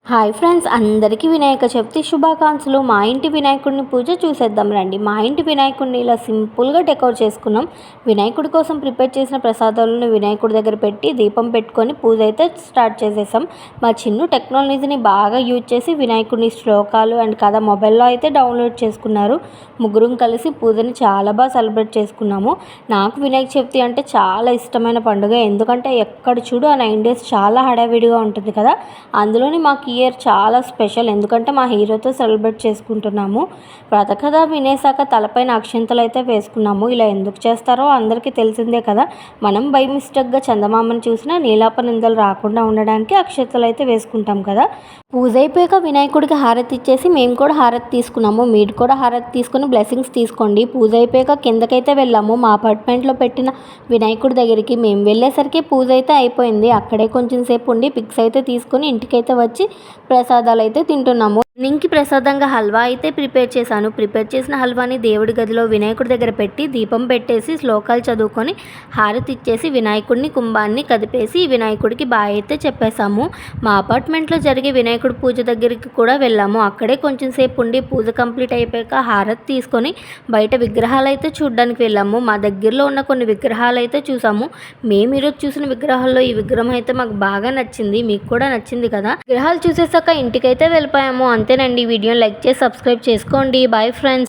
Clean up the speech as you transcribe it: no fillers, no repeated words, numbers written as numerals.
Hi friends, అందరికీ వినాయక చవితి శుభాకాంక్షలు. మా ఇంటి వినాయకుడిని పూజ చూసేద్దాం రండి. మా ఇంటి వినాయకుడిని ఇలా సింపుల్గా డెకోర్ చేసుకున్నాం. వినాయకుడి కోసం ప్రిపేర్ చేసిన ప్రసాదాలను వినాయకుడి దగ్గర పెట్టి దీపం పెట్టుకొని పూజ అయితే స్టార్ట్ చేసేసాం. మా చిన్న టెక్నాలజీని బాగా యూజ్ చేసి వినాయకుడిని శ్లోకాలు అండ్ కథ మొబైల్లో అయితే డౌన్లోడ్ చేసుకున్నారు. ముగ్గురం కలిసి పూజని చాలా బాగా సెలబ్రేట్ చేసుకున్నాము. నాకు వినాయక చవితి అంటే చాలా ఇష్టమైన పండుగ. ఎందుకంటే ఎక్కడ చూడు ఆ 9 days చాలా హడావిడిగా ఉంటుంది కదా. అందులోని మాకు ఇయర్ చాలా స్పెషల్. ఎందుకంటే మా హీరోతో సెలబ్రేట్ చేసుకుంటున్నాము. వ్రతకథ వినేసాక తలపైన అక్షింతలు అయితే వేసుకున్నాము. ఇలా ఎందుకు చేస్తారో అందరికీ తెలిసిందే కదా. మనం బై మిస్టేక్గా చందమామని చూసినా నీలాప నిందలు రాకుండా ఉండడానికి అక్షింతలు అయితే వేసుకుంటాం కదా. పూజ అయిపోయాక వినాయకుడికి హారతి ఇచ్చేసి మేము కూడా హారతి తీసుకున్నాము. మీరు కూడా హారతి తీసుకుని బ్లెస్సింగ్స్ తీసుకోండి. పూజ అయిపోయాక కిందకైతే వెళ్ళాము. మా అపార్ట్మెంట్లో పెట్టిన వినాయకుడి దగ్గరికి మేము వెళ్ళేసరికి పూజ అయితే అయిపోయింది. అక్కడే కొంచెం సేపు ఉండి పిక్స్ అయితే తీసుకొని ఇంటికైతే వచ్చి ప్రసాదాలు అయితే తింటున్నాము. ఈవినింగ్కి ప్రసాదంగా హల్వా అయితే ప్రిపేర్ చేశాను. ప్రిపేర్ చేసిన హల్వాని దేవుడి గదిలో వినాయకుడి దగ్గర పెట్టి దీపం పెట్టేసి శ్లోకాలు చదువుకొని హారతి ఇచ్చేసి వినాయకుడిని కుంభాన్ని కదిపేసి వినాయకుడికి బాయ్ అయితే చెప్పేశాము. మా అపార్ట్మెంట్లో జరిగే వినాయకుడి పూజ దగ్గరికి కూడా వెళ్ళాము. అక్కడే కొంచెం సేపు ఉండి పూజ కంప్లీట్ అయిపోయాక హారతి తీసుకొని బయట విగ్రహాలు అయితే చూడడానికి వెళ్ళాము. మా దగ్గరలో ఉన్న కొన్ని విగ్రహాలు అయితే చూసాము. మేము ఈరోజు చూసిన విగ్రహాల్లో ఈ విగ్రహం అయితే మాకు బాగా నచ్చింది. మీకు కూడా నచ్చింది కదా. విగ్రహాలు చూసేసాక ఇంటికైతే వెళ్ళిపోయాము. అంతేనండి. వీడియోని లైక్ చేసి సబ్స్క్రైబ్ చేసుకోండి. Bye friends.